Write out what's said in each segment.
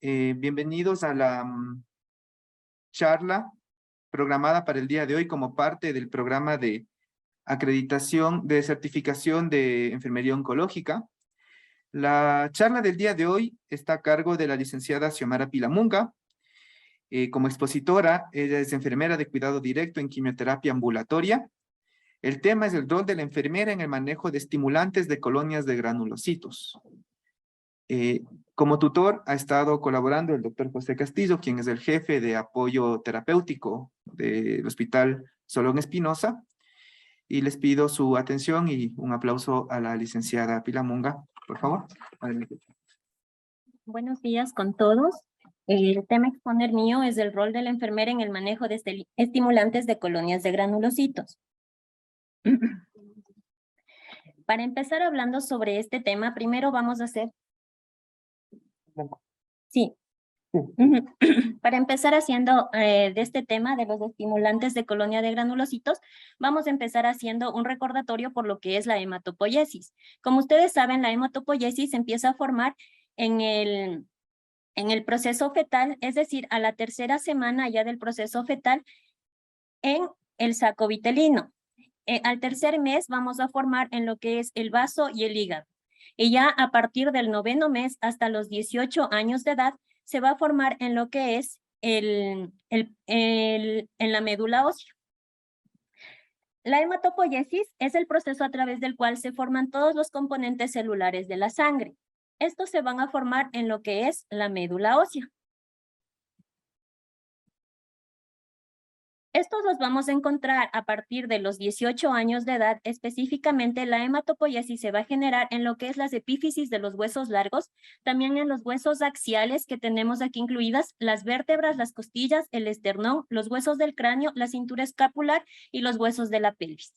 Bienvenidos a la charla programada para el día de hoy como parte del programa de acreditación de certificación de enfermería oncológica. La charla del día de hoy está a cargo de la licenciada Xiomara Pilamunga. Como expositora, ella es enfermera de cuidado directo en quimioterapia ambulatoria. El tema es el rol de la enfermera en el manejo de estimulantes de colonias de granulocitos. Como tutor ha estado colaborando el doctor José Castillo, quien es el jefe de apoyo terapéutico del Hospital Solón Espinosa, y les pido su atención y un aplauso a la licenciada Pilamunga, por favor. Buenos días con todos. El tema a exponer mío es el rol de la enfermera en el manejo de estimulantes de colonias de granulocitos. Para empezar hablando sobre este tema, primero vamos a hacer... Sí. Para empezar haciendo de este tema de los estimulantes de colonia de granulocitos, vamos a empezar haciendo un recordatorio por lo que es la hematopoiesis. Como ustedes saben, la hematopoiesis empieza a formar en el proceso fetal, es decir, a la tercera semana ya del proceso fetal en el saco vitelino. Al tercer mes vamos a formar en lo que es el vaso y el hígado. Y ya a partir del 9º mes hasta los 18 años de edad se va a formar en lo que es en la médula ósea. La hematopoiesis es el proceso a través del cual se forman todos los componentes celulares de la sangre. Estos se van a formar en lo que es la médula ósea. Estos los vamos a encontrar a partir de los 18 años de edad. Específicamente, la hematopoiesis se va a generar en lo que es las epífisis de los huesos largos, también en los huesos axiales que tenemos aquí incluidas, las vértebras, las costillas, el esternón, los huesos del cráneo, la cintura escapular y los huesos de la pelvis.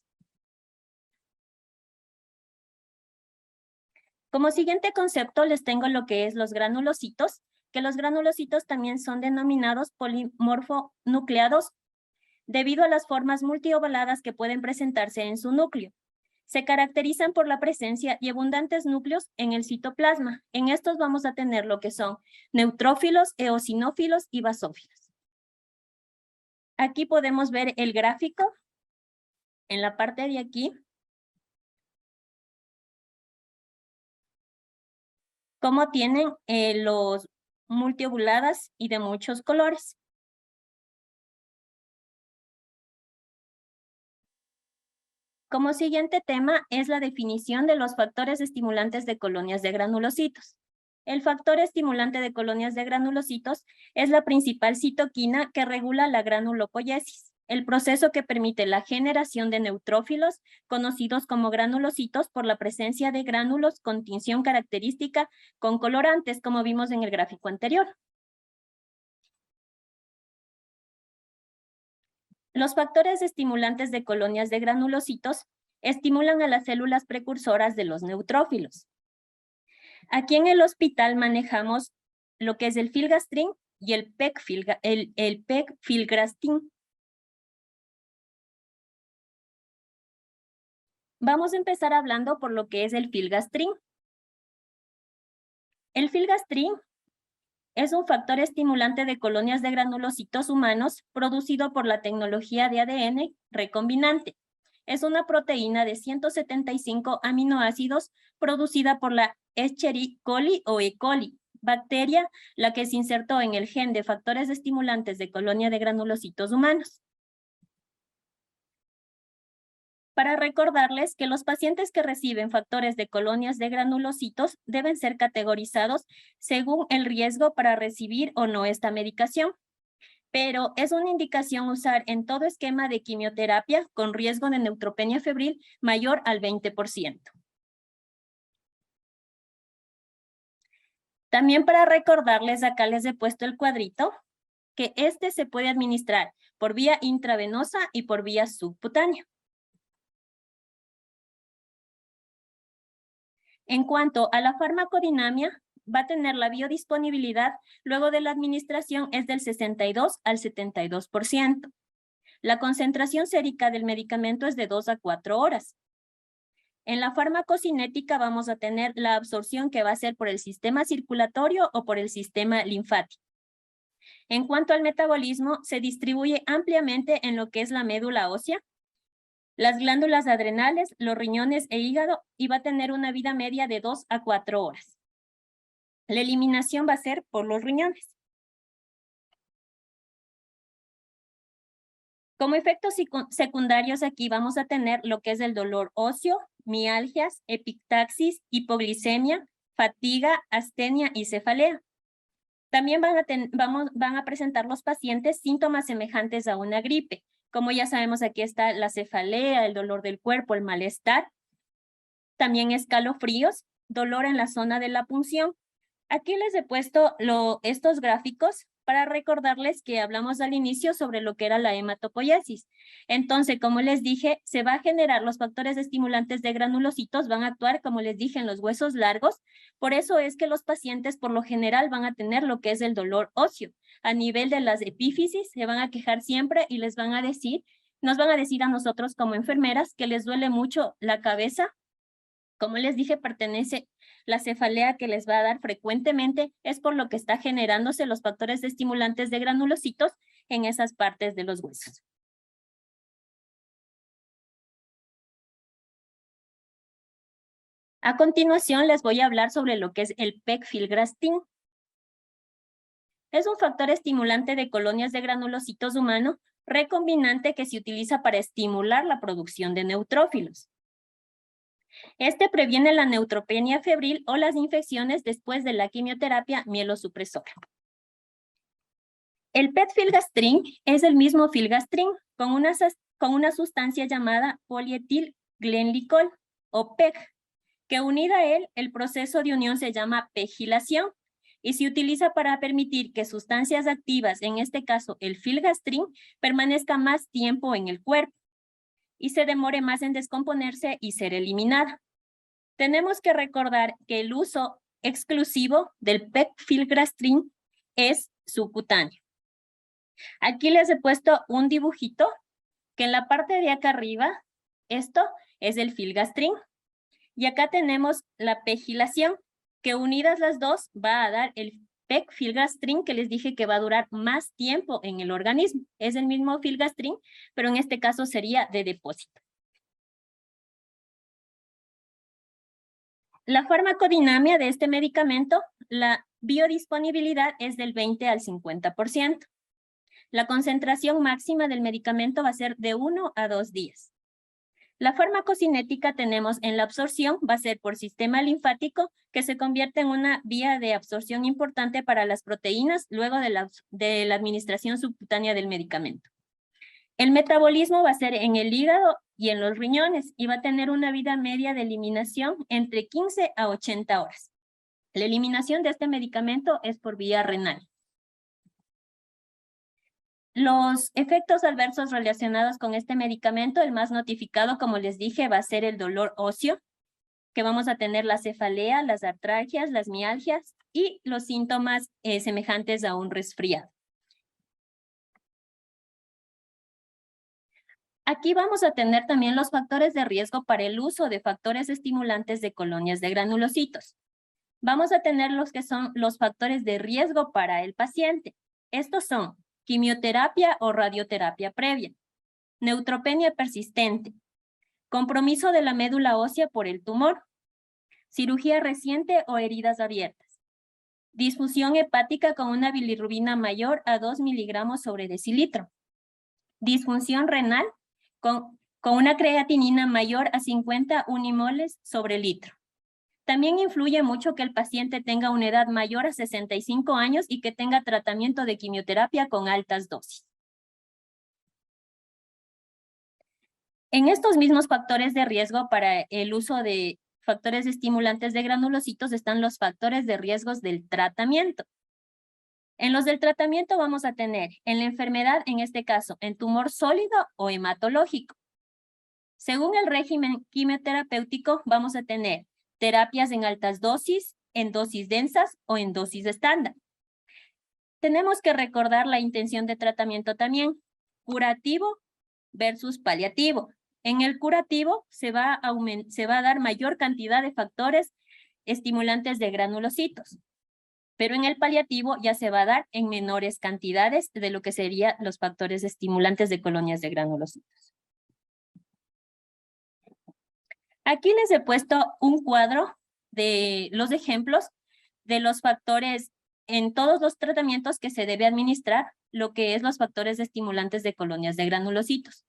Como siguiente concepto les tengo lo que es los granulocitos, que los granulocitos también son denominados polimorfonucleados debido a las formas multiovaladas que pueden presentarse en su núcleo. Se caracterizan por la presencia de abundantes núcleos en el citoplasma. En estos vamos a tener lo que son neutrófilos, eosinófilos y basófilos. Aquí podemos ver el gráfico en la parte de aquí. Cómo tienen los multiovuladas y de muchos colores. Como siguiente tema es la definición de los factores estimulantes de colonias de granulocitos. El factor estimulante de colonias de granulocitos es la principal citoquina que regula la granulopoiesis, el proceso que permite la generación de neutrófilos, conocidos como granulocitos por la presencia de gránulos con tinción característica con colorantes, como vimos en el gráfico anterior. Los factores estimulantes de colonias de granulocitos estimulan a las células precursoras de los neutrófilos. Aquí en el hospital manejamos lo que es el filgastrin y el pegfilgrastim. Vamos a empezar hablando por lo que es el filgastrin. El filgastrin es un factor estimulante de colonias de granulocitos humanos producido por la tecnología de ADN recombinante. Es una proteína de 175 aminoácidos producida por la Escherichia coli o E. coli, bacteria la que se insertó en el gen de factores estimulantes de colonia de granulocitos humanos. Para recordarles que los pacientes que reciben factores de colonias de granulocitos deben ser categorizados según el riesgo para recibir o no esta medicación. Pero es una indicación usar en todo esquema de quimioterapia con riesgo de neutropenia febril mayor al 20%. También para recordarles, acá les he puesto el cuadrito, que este se puede administrar por vía intravenosa y por vía subcutánea. En cuanto a la farmacodinamia, va a tener la biodisponibilidad luego de la administración es del 62 al 72%. La concentración sérica del medicamento es de 2 a 4 horas. En la farmacocinética vamos a tener la absorción que va a ser por el sistema circulatorio o por el sistema linfático. En cuanto al metabolismo, se distribuye ampliamente en lo que es la médula ósea, las glándulas adrenales, los riñones e hígado, y va a tener una vida media de 2 a 4 horas. La eliminación va a ser por los riñones. Como efectos secundarios aquí vamos a tener lo que es el dolor óseo, mialgias, epistaxis, hipoglicemia, fatiga, astenia y cefalea. También van a presentar los pacientes síntomas semejantes a una gripe. Como ya sabemos, aquí está la cefalea, el dolor del cuerpo, el malestar. También escalofríos, dolor en la zona de la punción. Aquí les he puesto estos gráficos para recordarles que hablamos al inicio sobre lo que era la hematopoiesis. Entonces, como les dije, se va a generar los factores estimulantes de granulocitos, van a actuar, como les dije, en los huesos largos. Por eso es que los pacientes, por lo general, van a tener lo que es el dolor óseo. A nivel de las epífisis, se van a quejar siempre y nos van a decir a nosotros como enfermeras que les duele mucho la cabeza. Como les dije, pertenece la cefalea que les va a dar frecuentemente, es por lo que está generándose los factores estimulantes de granulocitos en esas partes de los huesos. A continuación les voy a hablar sobre lo que es el pegfilgrastim. Es un factor estimulante de colonias de granulocitos humano recombinante que se utiliza para estimular la producción de neutrófilos. Este previene la neutropenia febril o las infecciones después de la quimioterapia mielosupresora. El PET-filgastrin es el mismo filgastrin con una sustancia llamada polietilglicol o PEG, que unida a él, el proceso de unión se llama pegilación y se utiliza para permitir que sustancias activas, en este caso el filgastrin, permanezca más tiempo en el cuerpo y se demore más en descomponerse y ser eliminada. Tenemos que recordar que el uso exclusivo del pegfilgrastim es subcutáneo. Aquí les he puesto un dibujito que en la parte de acá arriba, esto es el filgastrin. Y acá tenemos la pegilación, que unidas las dos va a dar el pegfilgrastim, que les dije que va a durar más tiempo en el organismo. Es el mismo filgastrin, pero en este caso sería de depósito. La farmacodinamia de este medicamento, la biodisponibilidad es del 20 al 50%. La concentración máxima del medicamento va a ser de 1 a 2 días. La farmacocinética tenemos en la absorción, va a ser por sistema linfático, que se convierte en una vía de absorción importante para las proteínas luego de la administración subcutánea del medicamento. El metabolismo va a ser en el hígado y en los riñones y va a tener una vida media de eliminación entre 15 a 80 horas. La eliminación de este medicamento es por vía renal. Los efectos adversos relacionados con este medicamento, el más notificado, como les dije, va a ser el dolor óseo, que vamos a tener la cefalea, las artralgias, las mialgias y los síntomas semejantes a un resfriado. Aquí vamos a tener también los factores de riesgo para el uso de factores estimulantes de colonias de granulocitos. Vamos a tener los que son los factores de riesgo para el paciente. Estos son quimioterapia o radioterapia previa, neutropenia persistente, compromiso de la médula ósea por el tumor, cirugía reciente o heridas abiertas, disfunción hepática con una bilirrubina mayor a 2 miligramos sobre decilitro, disfunción renal con una creatinina mayor a 50 unimoles sobre litro. También influye mucho que el paciente tenga una edad mayor a 65 años y que tenga tratamiento de quimioterapia con altas dosis. En estos mismos factores de riesgo para el uso de factores estimulantes de granulocitos están los factores de riesgos del tratamiento. En los del tratamiento vamos a tener en la enfermedad, en este caso, en tumor sólido o hematológico. Según el régimen quimioterapéutico, vamos a tener terapias en altas dosis, en dosis densas o en dosis estándar. Tenemos que recordar la intención de tratamiento también, curativo versus paliativo. En el curativo se va a dar mayor cantidad de factores estimulantes de granulocitos, pero en el paliativo ya se va a dar en menores cantidades de lo que serían los factores estimulantes de colonias de granulocitos. Aquí les he puesto un cuadro de los ejemplos de los factores en todos los tratamientos que se debe administrar, lo que es los factores estimulantes de colonias de granulocitos.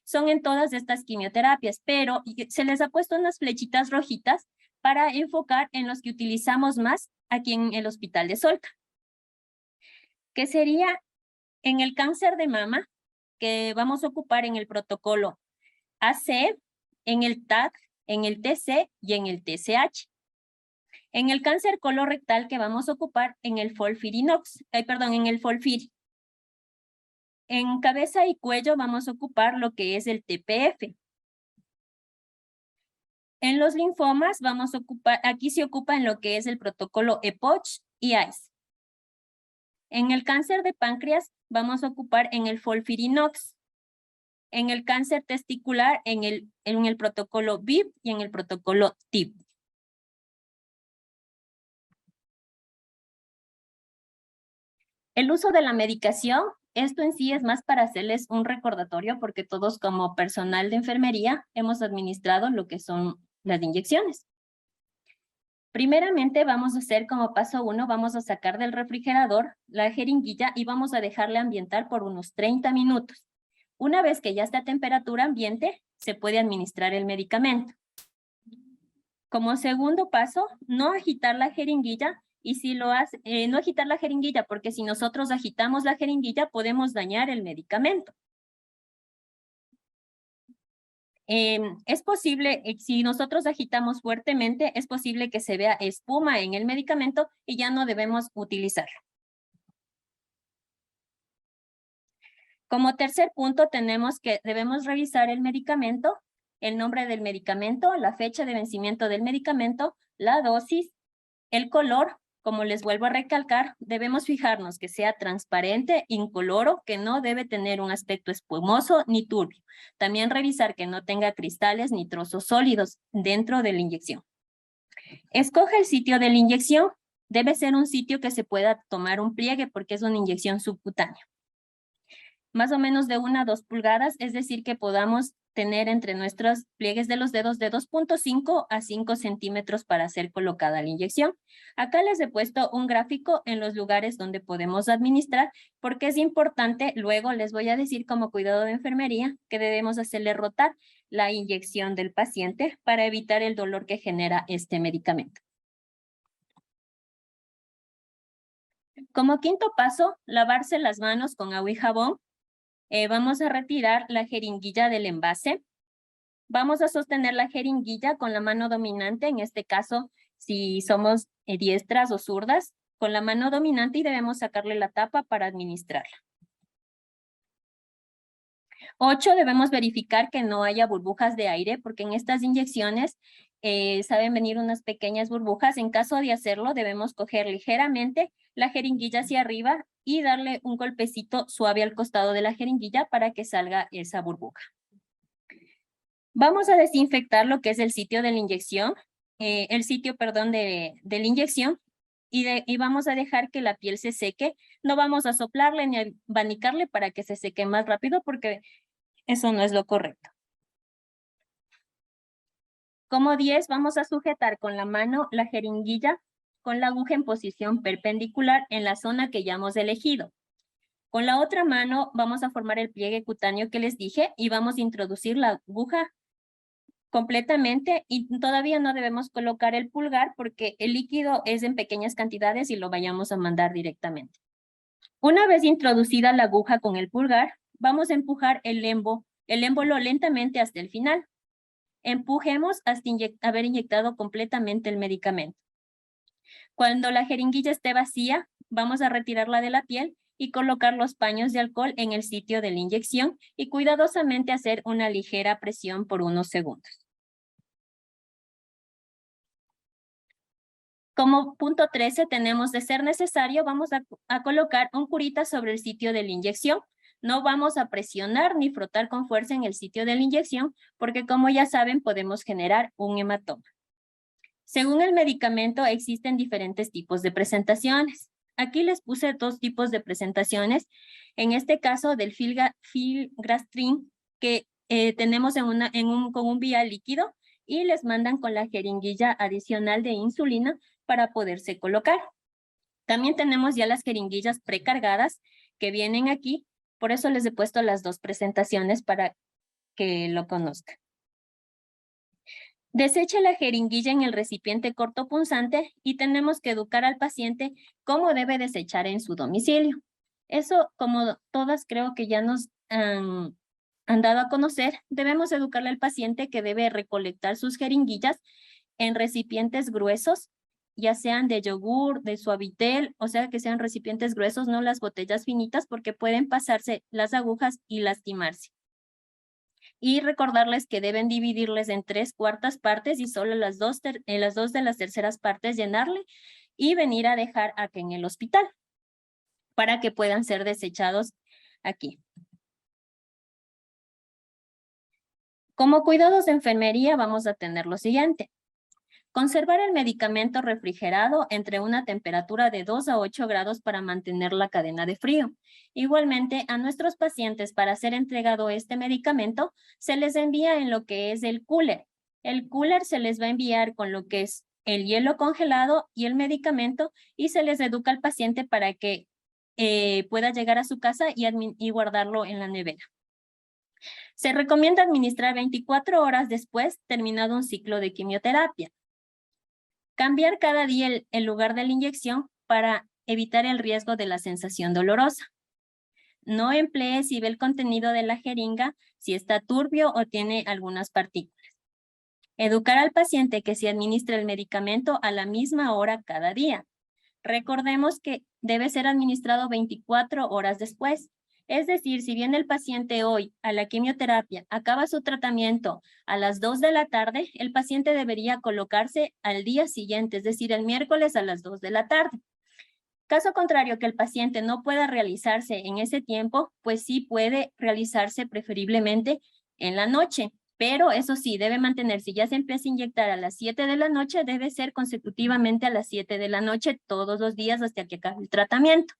Son en todas estas quimioterapias, pero se les ha puesto unas flechitas rojitas para enfocar en los que utilizamos más aquí en el Hospital de Solca, que sería en el cáncer de mama, que vamos a ocupar en el protocolo AC, en el TAC, en el TC y en el TCH. En el cáncer colorectal que vamos a ocupar en el FOLFIRINOX, en el FOLFIRI. En cabeza y cuello vamos a ocupar lo que es el TPF. En los linfomas vamos a ocupar, aquí se ocupa en lo que es el protocolo EPOCH y ICE. En el cáncer de páncreas vamos a ocupar en el FOLFIRINOX. En el cáncer testicular en el protocolo BIP y en el protocolo TIP. El uso de la medicación, esto en sí es más para hacerles un recordatorio porque todos como personal de enfermería hemos administrado lo que son las inyecciones. Primeramente vamos a hacer como paso 1, vamos a sacar del refrigerador la jeringuilla y vamos a dejarle ambientar por unos 30 minutos. Una vez que ya está a temperatura ambiente, se puede administrar el medicamento. Como segundo paso, no agitar la jeringuilla. Y si lo hace, no agitar la jeringuilla, porque si nosotros agitamos la jeringuilla podemos dañar el medicamento. Es posible, si nosotros agitamos fuertemente, es posible que se vea espuma en el medicamento y ya no debemos utilizarlo. Como tercer punto tenemos que debemos revisar el medicamento, el nombre del medicamento, la fecha de vencimiento del medicamento, la dosis, el color. Como les vuelvo a recalcar, debemos fijarnos que sea transparente, incoloro, que no debe tener un aspecto espumoso ni turbio. También revisar que no tenga cristales ni trozos sólidos dentro de la inyección. Escoge el sitio de la inyección. Debe ser un sitio que se pueda tomar un pliegue porque es una inyección subcutánea. Más o menos de 1 a 2 pulgadas, es decir, que podamos tener entre nuestros pliegues de los dedos de 2.5 a 5 centímetros para ser colocada la inyección. Acá les he puesto un gráfico en los lugares donde podemos administrar, porque es importante, luego les voy a decir como cuidado de enfermería, que debemos hacerle rotar la inyección del paciente para evitar el dolor que genera este medicamento. Como quinto paso, lavarse las manos con agua y jabón. Vamos a retirar la jeringuilla del envase. Vamos a sostener la jeringuilla con la mano dominante, en este caso, si somos diestras o zurdas, con la mano dominante y debemos sacarle la tapa para administrarla. 8, debemos verificar que no haya burbujas de aire, porque en estas inyecciones saben venir unas pequeñas burbujas. En caso de hacerlo, debemos coger ligeramente la jeringuilla hacia arriba y darle un golpecito suave al costado de la jeringuilla para que salga esa burbuja. Vamos a desinfectar lo que es el sitio de la inyección, de la inyección, y vamos a dejar que la piel se seque. No vamos a soplarle ni a abanicarle para que se seque más rápido porque eso no es lo correcto. Como 10, vamos a sujetar con la mano la jeringuilla con la aguja en posición perpendicular en la zona que ya hemos elegido. Con la otra mano vamos a formar el pliegue cutáneo que les dije y vamos a introducir la aguja completamente y todavía no debemos colocar el pulgar porque el líquido es en pequeñas cantidades y lo vayamos a mandar directamente. Una vez introducida la aguja con el pulgar, vamos a empujar el émbolo lentamente hasta el final. Empujemos hasta haber inyectado completamente el medicamento. Cuando la jeringuilla esté vacía, vamos a retirarla de la piel y colocar los paños de alcohol en el sitio de la inyección y cuidadosamente hacer una ligera presión por unos segundos. Como punto 13 tenemos, de ser necesario, vamos a colocar un curita sobre el sitio de la inyección. No vamos a presionar ni frotar con fuerza en el sitio de la inyección, porque como ya saben, podemos generar un hematoma. Según el medicamento, existen diferentes tipos de presentaciones. Aquí les puse 2 tipos de presentaciones. En este caso, del filgrastim, que tenemos con un vial líquido, y les mandan con la jeringuilla adicional de insulina para poderse colocar. También tenemos ya las jeringuillas precargadas que vienen aquí. Por eso les he puesto las 2 presentaciones para que lo conozcan. Deseche la jeringuilla en el recipiente cortopunzante y tenemos que educar al paciente cómo debe desechar en su domicilio. Eso, como todas creo que ya nos han dado a conocer, debemos educarle al paciente que debe recolectar sus jeringuillas en recipientes gruesos, ya sean de yogur, de Suavitel, o sea que sean recipientes gruesos, no las botellas finitas, porque pueden pasarse las agujas y lastimarse. Y recordarles que deben dividirles en 3/4 partes y solo las dos de las terceras partes llenarle y venir a dejar aquí en el hospital para que puedan ser desechados aquí. Como cuidados de enfermería vamos a tener lo siguiente. Conservar el medicamento refrigerado entre una temperatura de 2 a 8 grados para mantener la cadena de frío. Igualmente, a nuestros pacientes para ser entregado este medicamento, se les envía en lo que es el cooler. El cooler se les va a enviar con lo que es el hielo congelado y el medicamento y se les educa al paciente para que pueda llegar a su casa y guardarlo en la nevera. Se recomienda administrar 24 horas después terminado un ciclo de quimioterapia. Cambiar cada día el lugar de la inyección para evitar el riesgo de la sensación dolorosa. No emplee si ve el contenido de la jeringa, si está turbio o tiene algunas partículas. Educar al paciente que se administre el medicamento a la misma hora cada día. Recordemos que debe ser administrado 24 horas después. Es decir, si viene el paciente hoy a la quimioterapia, acaba su tratamiento a las 2 de la tarde, el paciente debería colocarse al día siguiente, es decir, el miércoles a las 2 de la tarde. Caso contrario, que el paciente no pueda realizarse en ese tiempo, pues sí puede realizarse preferiblemente en la noche. Pero eso sí, debe mantener, si ya se empieza a inyectar a las 7 de la noche, debe ser consecutivamente a las 7 de la noche todos los días hasta que acabe el tratamiento.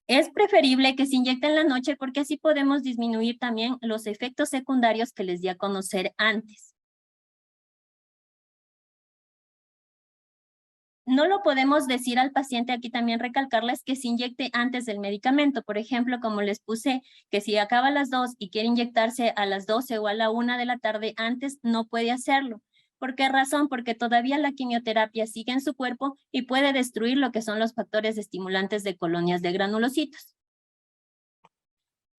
Es preferible que se inyecte en la noche porque así podemos disminuir también los efectos secundarios que les di a conocer antes. No lo podemos decir al paciente, aquí también recalcarles que se inyecte antes del medicamento. Por ejemplo, como les puse, que si acaba a las 2 y quiere inyectarse a las 12 o a la 1 de la tarde antes, no puede hacerlo. ¿Por qué razón? Porque todavía la quimioterapia sigue en su cuerpo y puede destruir lo que son los factores estimulantes de colonias de granulocitos.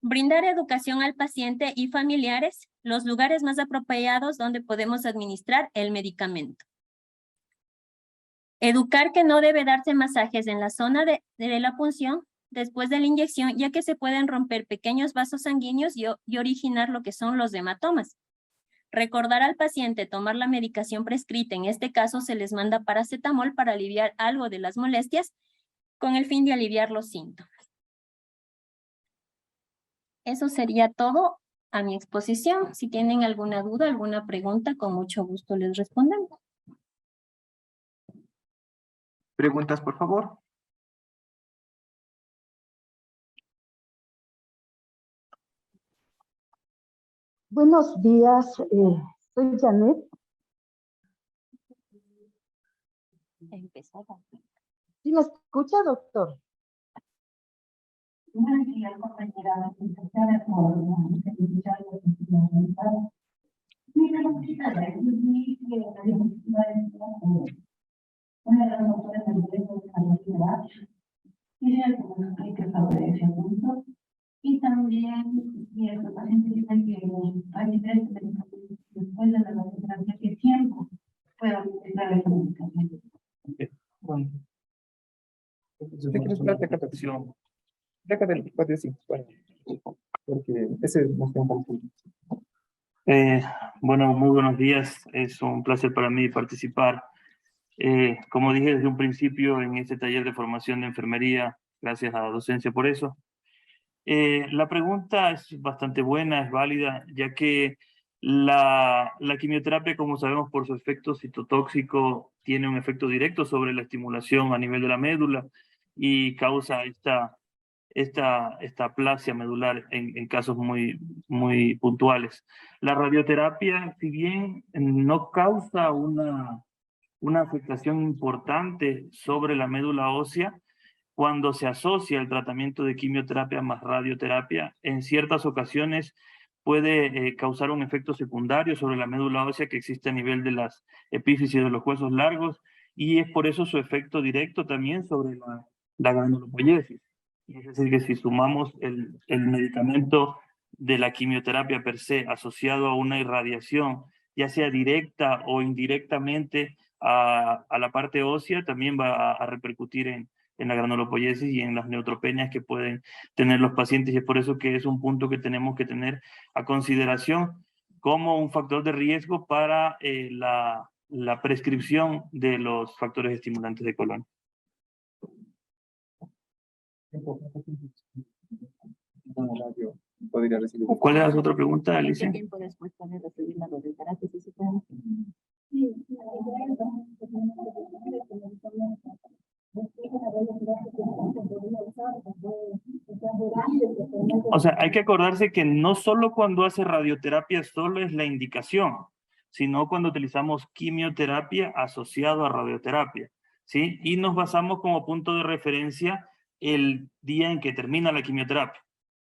Brindar educación al paciente y familiares, los lugares más apropiados donde podemos administrar el medicamento. Educar que no debe darse masajes en la zona de la punción después de la inyección, ya que se pueden romper pequeños vasos sanguíneos y originar lo que son los hematomas. Recordar al paciente tomar la medicación prescrita, en este caso se les manda paracetamol para aliviar algo de las molestias con el fin de aliviar los síntomas. Eso sería todo a mi exposición. Si tienen alguna duda, alguna pregunta, con mucho gusto les respondemos. Preguntas, por favor. Buenos días, soy Janet. ¿Sí me escucha, doctor? Buenos días, compañera. Mi preguntita es, una de las autores del proyecto de salud quisiera que nos explique sobre ese punto. Y también, si el paciente dice que hay diferentes medicamentos después de la radioterapia, ¿qué tiempo puede utilizar esa medicación? Bueno. De captación. Déjate el patio, sí. Bueno, porque ese es más tiempo. Bueno, muy buenos días. Es un placer para mí participar. Como dije desde un principio en este taller de formación de enfermería, gracias a la docencia por eso. La pregunta es bastante buena, es válida, ya que la quimioterapia, como sabemos por su efecto citotóxico, tiene un efecto directo sobre la estimulación a nivel de la médula y causa esta aplasia medular en casos muy puntuales. La radioterapia, si bien no causa una afectación importante sobre la médula ósea, cuando se asocia el tratamiento de quimioterapia más radioterapia, en ciertas ocasiones puede causar un efecto secundario sobre la médula ósea que existe a nivel de las epífisis de los huesos largos, y es por eso su efecto directo también sobre la granulopoyesis. Es decir, que si sumamos el medicamento de la quimioterapia per se asociado a una irradiación, ya sea directa o indirectamente a la parte ósea, también va a repercutir en la granulopoyesis y en las neutropenias que pueden tener los pacientes, y es por eso que es un punto que tenemos que tener a consideración como un factor de riesgo para la prescripción de los factores estimulantes de colon. Podría recibir. ¿Cuál era su otra pregunta, Alicia? ¿Qué tiempo después puede recibir la radioterapia? Si se puede? O sea, hay que acordarse que no solo cuando hace radioterapia solo es la indicación, sino cuando utilizamos quimioterapia asociado a radioterapia, ¿sí? Y nos basamos como punto de referencia el día en que termina la quimioterapia,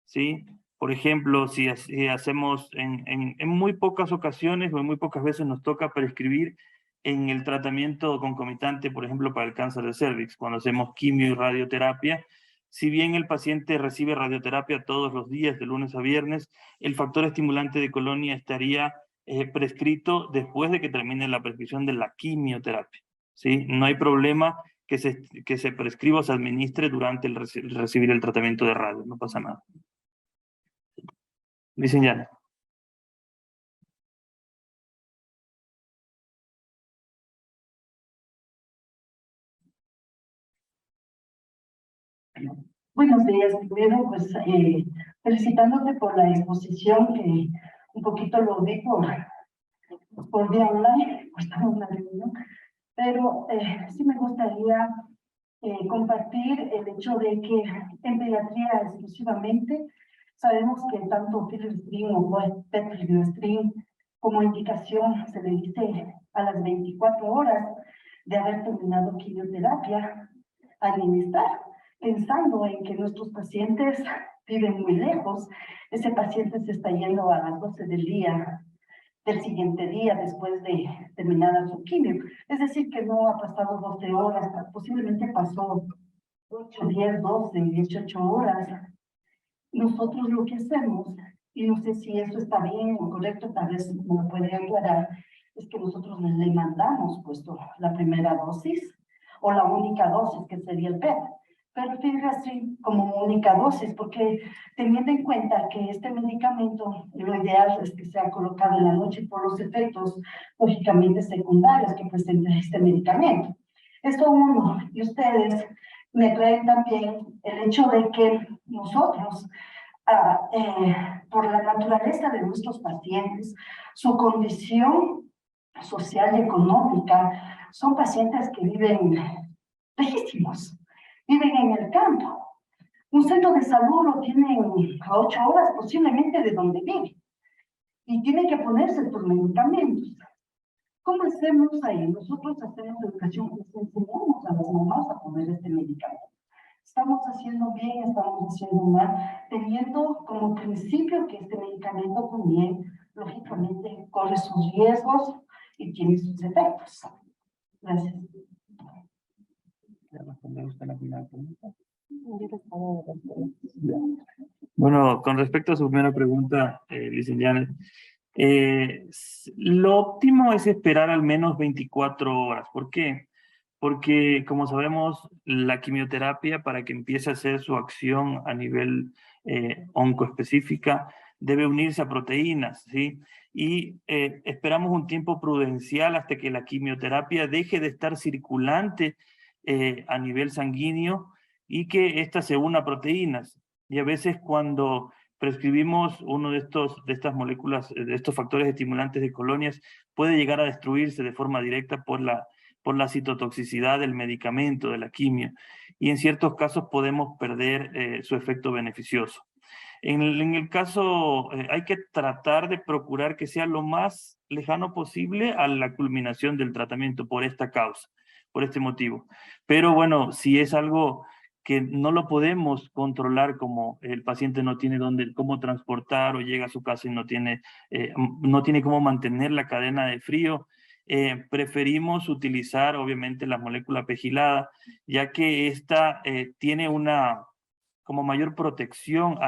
¿sí? Por ejemplo, si hacemos en muy pocas ocasiones o en muy pocas veces nos toca prescribir en el tratamiento concomitante, por ejemplo, para el cáncer de cervix, cuando hacemos quimio y radioterapia. Si bien el paciente recibe radioterapia todos los días, de lunes a viernes, el factor estimulante de colonia estaría prescrito después de que termine la prescripción de la quimioterapia, ¿sí? No hay problema que se prescriba o se administre durante el recibir el tratamiento de radio, no pasa nada. Dicen ya. Buenos días, primero pues felicitándote por la exposición, que un poquito lo vi por vía online, pues estamos en la reunión, pero sí me gustaría compartir el hecho de que en pediatría exclusivamente sabemos que tanto Filostrin o Petrifilostrin como indicación se le dice a las 24 horas de haber terminado quimioterapia administrar, pensando en que nuestros pacientes viven muy lejos. Ese paciente se está yendo a las 12 del siguiente día después de terminada su quimio. Es decir, que no ha pasado 12 horas, posiblemente pasó 8, 10, 12, 18 horas. Nosotros lo que hacemos, y no sé si eso está bien o correcto, tal vez me lo puede aclarar, es que nosotros le mandamos puesto la primera dosis o la única dosis, que sería el PET. Pero fíjate así como única dosis, porque teniendo en cuenta que este medicamento, lo ideal es que sea colocado en la noche por los efectos lógicamente secundarios que presenta este medicamento. Esto uno, y ustedes me traen también el hecho de que nosotros, por la naturaleza de nuestros pacientes, su condición social y económica, son pacientes que viven lejísimos, viven en el campo. Un centro de salud lo tienen a 8 horas posiblemente de donde viven y tienen que ponerse estos medicamentos. ¿Cómo hacemos ahí? Nosotros hacemos educación, les enseñamos a las mamás a poner este medicamento. Estamos haciendo bien, estamos haciendo mal, teniendo como principio que este medicamento también, lógicamente, corre sus riesgos y tiene sus efectos. Gracias. Bueno, con respecto a su primera pregunta, licenciada, lo óptimo es esperar al menos 24 horas. ¿Por qué? Porque, como sabemos, la quimioterapia, para que empiece a hacer su acción a nivel oncoespecífica, debe unirse a proteínas, ¿sí? Y esperamos un tiempo prudencial hasta que la quimioterapia deje de estar circulante a nivel sanguíneo y que ésta se una a proteínas. Y a veces cuando prescribimos uno de estas moléculas, de estos factores estimulantes de colonias, puede llegar a destruirse de forma directa por la citotoxicidad del medicamento, de la quimio, y en ciertos casos podemos perder su efecto beneficioso. En el caso, hay que tratar de procurar que sea lo más lejano posible a la culminación del tratamiento por esta causa, por este motivo. Pero bueno, si es algo que no lo podemos controlar, como el paciente no tiene cómo transportar o llega a su casa y no tiene cómo mantener la cadena de frío, preferimos utilizar obviamente la molécula pegilada, ya que esta tiene una como mayor protección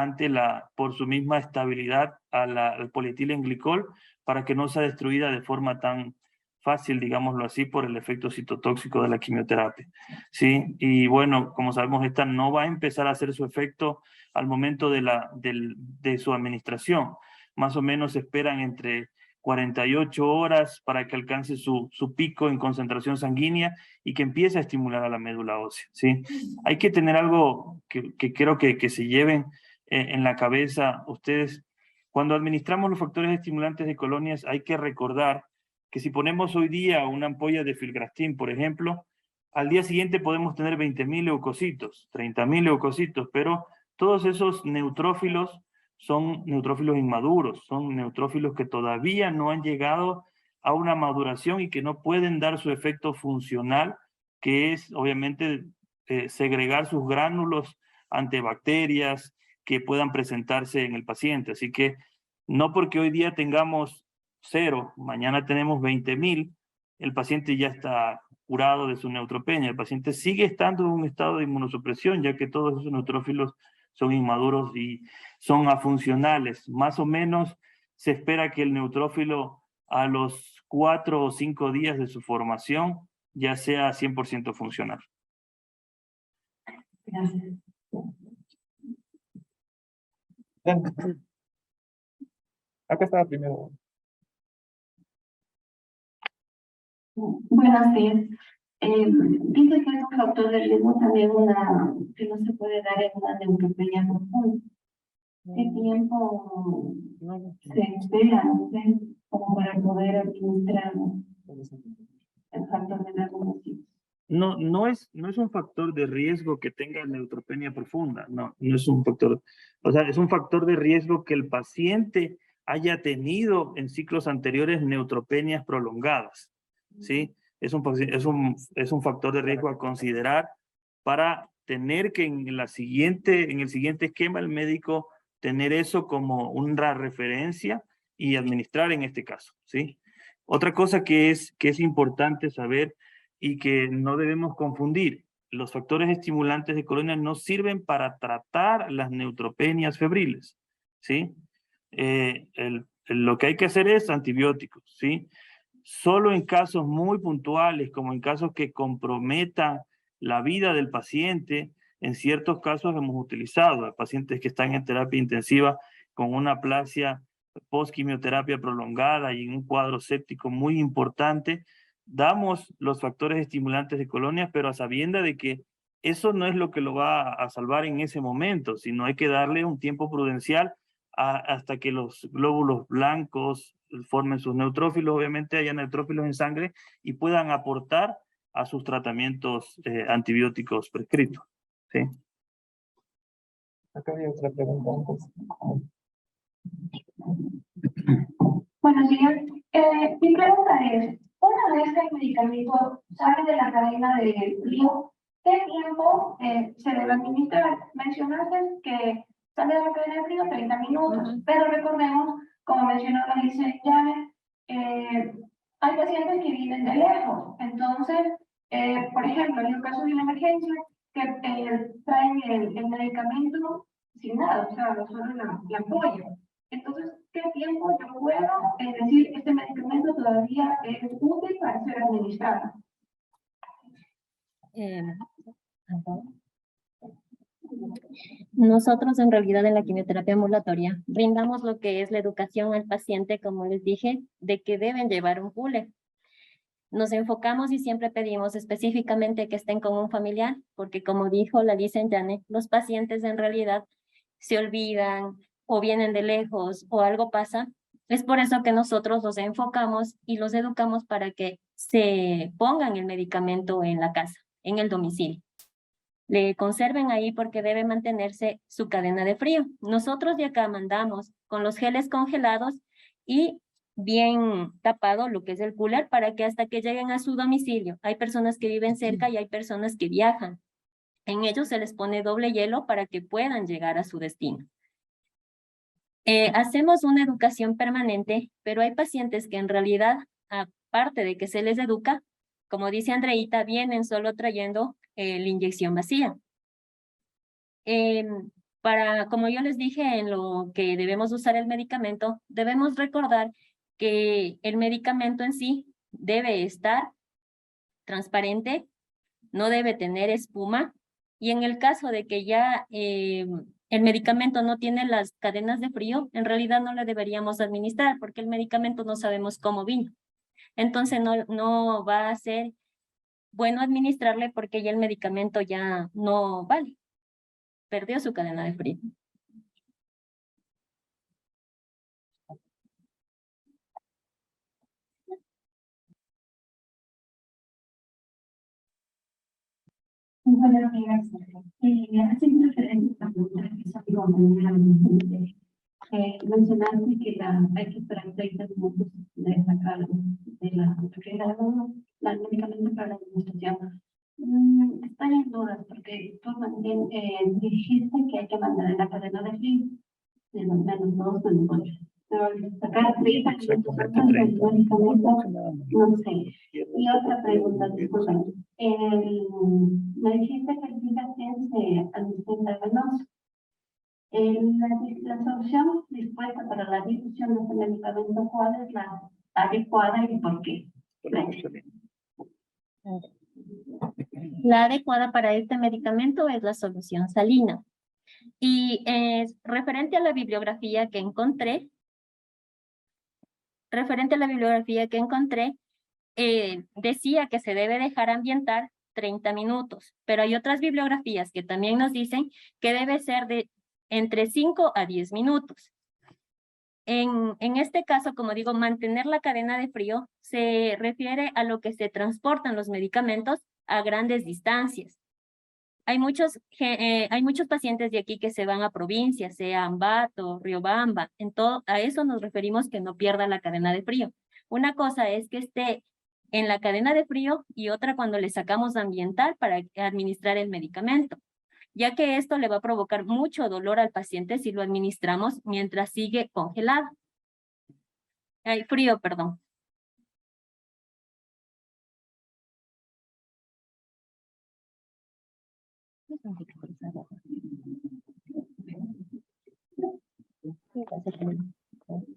por su misma estabilidad al polietilenglicol, para que no sea destruida de forma tan fácil, digámoslo así, por el efecto citotóxico de la quimioterapia. ¿Sí? Y bueno, como sabemos, esta no va a empezar a hacer su efecto al momento de su administración. Más o menos se esperan entre 48 horas para que alcance su pico en concentración sanguínea y que empiece a estimular a la médula ósea, ¿sí? Hay que tener algo que creo que se lleven en la cabeza ustedes. Cuando administramos los factores estimulantes de colonias, hay que recordar que si ponemos hoy día una ampolla de filgrastim, por ejemplo, al día siguiente podemos tener 20.000 leucocitos, 30.000 leucocitos, pero todos esos neutrófilos son neutrófilos inmaduros, son neutrófilos que todavía no han llegado a una maduración y que no pueden dar su efecto funcional, que es obviamente segregar sus gránulos ante bacterias que puedan presentarse en el paciente. Así que no porque hoy día tengamos 0, mañana tenemos 20.000, el paciente ya está curado de su neutropenia. El paciente sigue estando en un estado de inmunosupresión, ya que todos esos neutrófilos son inmaduros y son afuncionales. Más o menos se espera que el neutrófilo a los 4 o 5 días de su formación ya sea 100% funcional. Gracias. Acá estaba primero. Buenos días. Dice que es un factor de riesgo también que no se puede dar en una neutropenia profunda. ¿Qué tiempo se espera, no sé, como para poder administrar el factor de granulocitos? No es un factor de riesgo que tenga neutropenia profunda, no es un factor, o sea, es un factor de riesgo que el paciente haya tenido en ciclos anteriores neutropenias prolongadas, ¿sí? Es un factor de riesgo a considerar para tener que en el siguiente esquema el médico tener eso como una referencia y administrar en este caso, ¿sí? Otra cosa que es importante saber y que no debemos confundir: los factores estimulantes de colonia no sirven para tratar las neutropenias febriles, ¿sí? Lo que hay que hacer es antibióticos, ¿sí? Solo en casos muy puntuales, como en casos que comprometan la vida del paciente, en ciertos casos hemos utilizado a pacientes que están en terapia intensiva con una aplasia post-quimioterapia prolongada y en un cuadro séptico muy importante. Damos los factores estimulantes de colonias, pero a sabienda de que eso no es lo que lo va a salvar en ese momento, sino hay que darle un tiempo prudencial hasta que los glóbulos blancos formen sus neutrófilos, obviamente haya neutrófilos en sangre y puedan aportar a sus tratamientos antibióticos prescritos, ¿sí? Acá había otra pregunta antes. Bueno, señor, mi pregunta es, una vez que el medicamento sale de la cadena de frío, ¿qué tiempo se debe administrar? Mencionaste que sale de la cadena de frío 30 minutos, pero recordemos, como mencionó la dice Janet, hay pacientes que viven de lejos. Entonces, por ejemplo, en el caso de una emergencia, que traen el medicamento sin nada, o sea, solo la ampolla. Entonces, ¿qué tiempo yo puedo decir este medicamento todavía es útil para ser administrado? Nosotros en realidad en la quimioterapia ambulatoria brindamos lo que es la educación al paciente, como les dije, de que deben llevar un cooler. Nos enfocamos y siempre pedimos específicamente que estén con un familiar, porque como dijo la licenciada, los pacientes en realidad se olvidan o vienen de lejos o algo pasa, es por eso que nosotros los enfocamos y los educamos para que se pongan el medicamento en la casa, en el domicilio. Le conserven ahí porque debe mantenerse su cadena de frío. Nosotros de acá mandamos con los geles congelados y bien tapado lo que es el cooler para que hasta que lleguen a su domicilio. Hay personas que viven cerca y hay personas que viajan. En ellos se les pone doble hielo para que puedan llegar a su destino. Hacemos una educación permanente, pero hay pacientes que en realidad, aparte de que se les educa, como dice Andreita, vienen solo trayendo la inyección vacía. Como yo les dije, en lo que debemos usar el medicamento, debemos recordar que el medicamento en sí debe estar transparente, no debe tener espuma, y en el caso de que ya el medicamento no tiene las cadenas de frío, en realidad no le deberíamos administrar porque el medicamento no sabemos cómo vino. Entonces no va a ser bueno administrarle porque ya el medicamento ya no vale. Perdió su cadena de frío. Buenos días. Haciendo referencia a la pregunta que hizo mi compañera, mencionaste que hay que esperar 30 minutos de sacar de la medicamento para la administración. Estoy en dudas porque tú también dijiste que hay que mantener la cadena de frío de los -2, -8. Pero al sacar 30 minutos antes del medicamento, no sé. Y otra pregunta, disculpa. Me dijiste que el Vigaten se administra intravenoso. La solución dispuesta para la difusión de este medicamento, ¿cuál es la adecuada y por qué? La adecuada para este medicamento es la solución salina. Y referente a la bibliografía que encontré, decía que se debe dejar ambientar 30 minutos, pero hay otras bibliografías que también nos dicen que debe ser de entre 5 a 10 minutos. En este caso, como digo, mantener la cadena de frío se refiere a lo que se transportan los medicamentos a grandes distancias. Hay muchos pacientes de aquí que se van a provincias, sea Ambato, Riobamba, a eso nos referimos que no pierda la cadena de frío. Una cosa es que esté en la cadena de frío y otra cuando le sacamos ambiental para administrar el medicamento, ya que esto le va a provocar mucho dolor al paciente si lo administramos mientras sigue congelado. Frío, perdón.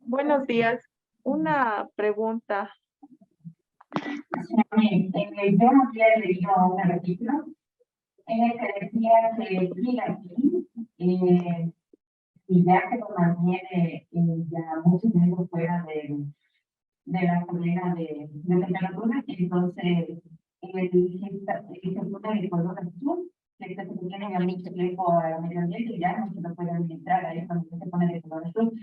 Buenos días. Una pregunta. Yo no había leído un artículo en el que decía que y ya que lo mantiene ya mucho tiempo fuera de la cadena de temperatura, entonces el Instituto de Color Azul, que se tiene ya mucho tiempo al medio ambiente, ya no se lo puede administrar a eso, cuando se pone de color azul.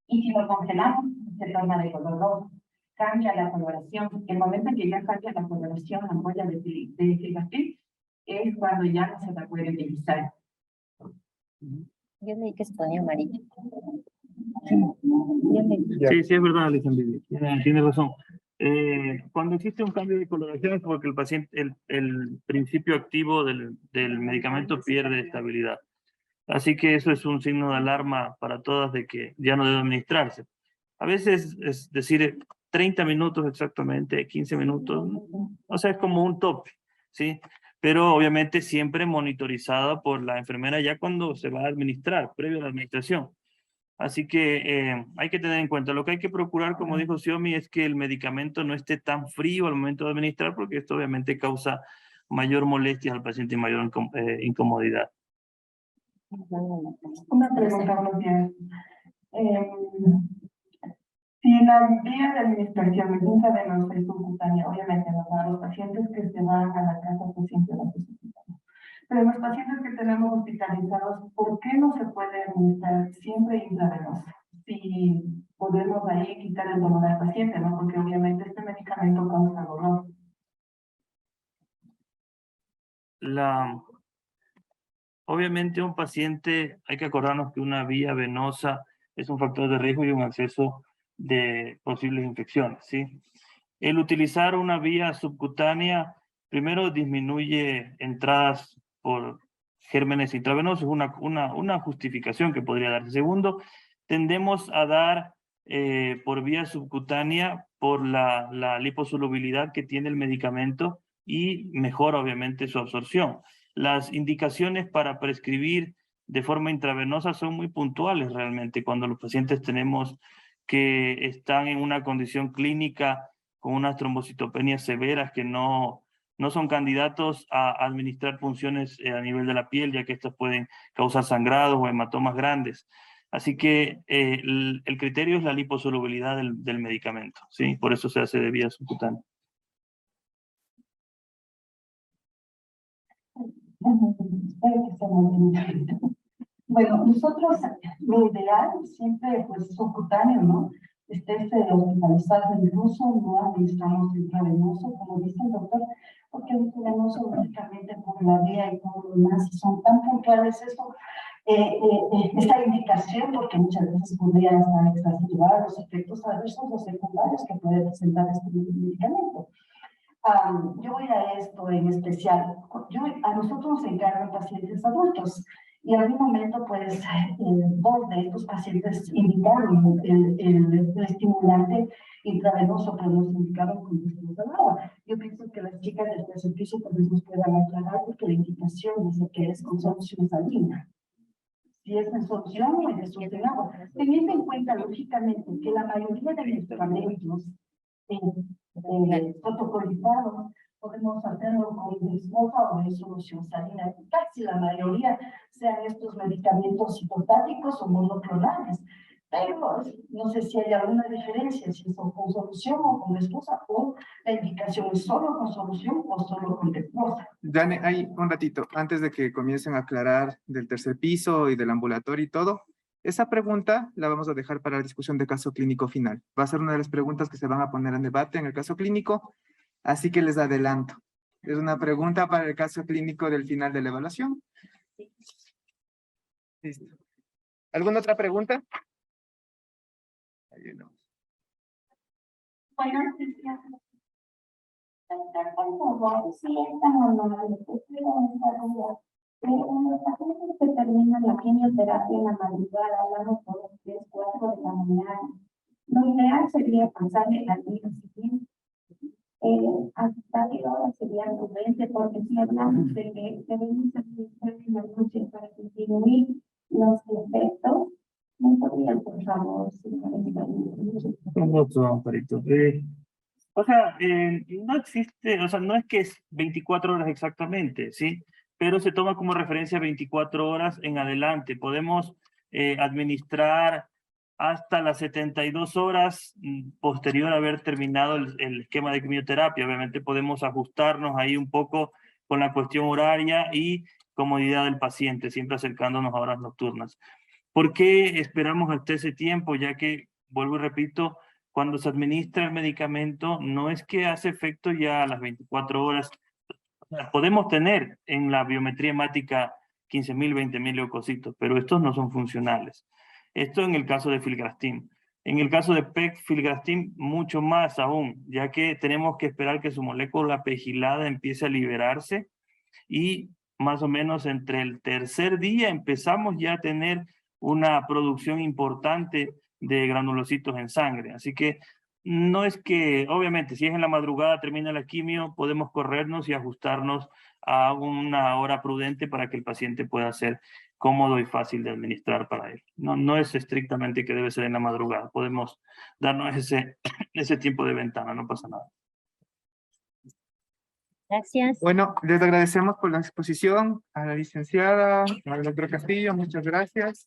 Y si lo congelamos, se torna de color rojo. Cambia la coloración. El momento en que ya cambia la coloración, la ampolla de Figatil, es cuando ya no se la puede utilizar. Yo leí que se ponía amarillo. Sí, es verdad, Alejandro. Tiene razón. Cuando existe un cambio de coloración es porque el paciente, el principio activo del medicamento pierde estabilidad. Así que eso es un signo de alarma para todas de que ya no debe administrarse. A veces es decir 30 minutos exactamente, 15 minutos, o sea, es como un tope, ¿sí? Pero obviamente siempre monitorizada por la enfermera ya cuando se va a administrar, previo a la administración. Así que hay que tener en cuenta, lo que hay que procurar, como dijo Xiomi, es que el medicamento no esté tan frío al momento de administrar, porque esto obviamente causa mayor molestia al paciente y mayor incomodidad. Una pregunta, buenos días. Si la vía de administración es intravenosa y subcutánea, obviamente no para los pacientes que se van a la casa pues siempre la subcutánea. Pero los pacientes que tenemos hospitalizados, ¿por qué no se puede administrar siempre intravenosa. Si podemos ahí quitar el dolor al paciente, ¿no? Porque obviamente este medicamento causa dolor. Obviamente un paciente, hay que acordarnos que una vía venosa es un factor de riesgo y un acceso de posibles infecciones, ¿sí? El utilizar una vía subcutánea, primero disminuye entradas por gérmenes intravenosos, una justificación que podría darse. Segundo, tendemos a dar por vía subcutánea por la liposolubilidad que tiene el medicamento y mejora obviamente su absorción. Las indicaciones para prescribir de forma intravenosa son muy puntuales realmente cuando los pacientes tenemos que están en una condición clínica con unas trombocitopenias severas que no son candidatos a administrar punciones a nivel de la piel, ya que estas pueden causar sangrados o hematomas grandes. Así que el criterio es la liposolubilidad del medicamento, ¿sí? Por eso se hace de vía subcutánea. Bueno, nosotros, lo ideal siempre, pues, subcutáneo, ¿no? Hospitalizado, incluso no administramos intravenoso, como dice el doctor, porque el intravenoso, lógicamente, por la vía y todo lo demás, son tan puntuales eso, esta indicación, porque muchas veces podrían estar exacerbados los efectos adversos o secundarios que puede presentar este medicamento. Yo voy a esto en especial. A nosotros nos encargan pacientes adultos y en algún momento, pues, dos de estos pacientes indicaron el estimulante intravenoso, pero nos indicaron con después del agua. Yo pienso que las chicas del tercer piso tal vez nos puedan aclarar porque la indicación dice que es con solución salina. Si es en solución o en solución en agua. Teniendo en cuenta, lógicamente, que la mayoría de medicamentos protocolizados podemos hacerlo con desmoja o en solución salina. Casi la mayoría sean estos medicamentos citostáticos o monoclonales. Pero no sé si hay alguna diferencia, si son con solución o con desmoja, o la indicación es solo con solución o solo con desmoja. Dani, hay un ratito, antes de que comiencen a aclarar del tercer piso y del ambulatorio y todo, esa pregunta la vamos a dejar para la discusión de caso clínico final. Va a ser una de las preguntas que se van a poner en debate en el caso clínico, así que les adelanto. Es una pregunta para el caso clínico del final de la evaluación. Listo. ¿Alguna otra pregunta? Ahí no. Buenos días. Por favor, si es tan amable, prefiero desarrollar. En los pacientes que terminan la quimioterapia en la madrugada, hablamos por las 3, 4 de la mañana, lo ideal sería pasarle al día siguiente. ¿Hasta qué hora sería prudente? Porque si hablamos de que debemos administrar en la noche para disminuir los efectos, ¿no podrían, por favor, Con gusto, Amparito. O sea, no existe, o sea, no es que es 24 horas exactamente, ¿sí? Pero se toma como referencia 24 horas en adelante. Podemos administrar hasta las 72 horas posterior a haber terminado el esquema de quimioterapia. Obviamente podemos ajustarnos ahí un poco con la cuestión horaria y comodidad del paciente, siempre acercándonos a horas nocturnas. ¿Por qué esperamos hasta ese tiempo? Ya que, vuelvo y repito, cuando se administra el medicamento, no es que hace efecto ya a las 24 horas. Podemos tener en la biometría hemática 15.000, 20.000 leucocitos, pero estos no son funcionales. Esto en el caso de filgrastim. En el caso de pegfilgrastim, mucho más aún, ya que tenemos que esperar que su molécula pegilada empiece a liberarse y más o menos entre el tercer día empezamos ya a tener una producción importante de granulocitos en sangre. Así que no es que, obviamente, si es en la madrugada, termina la quimio, podemos corrernos y ajustarnos a una hora prudente para que el paciente pueda ser cómodo y fácil de administrar para él. No es estrictamente que debe ser en la madrugada. Podemos darnos ese tiempo de ventana, no pasa nada. Gracias. Bueno, les agradecemos por la exposición a la licenciada, a la doctora Castillo, muchas gracias.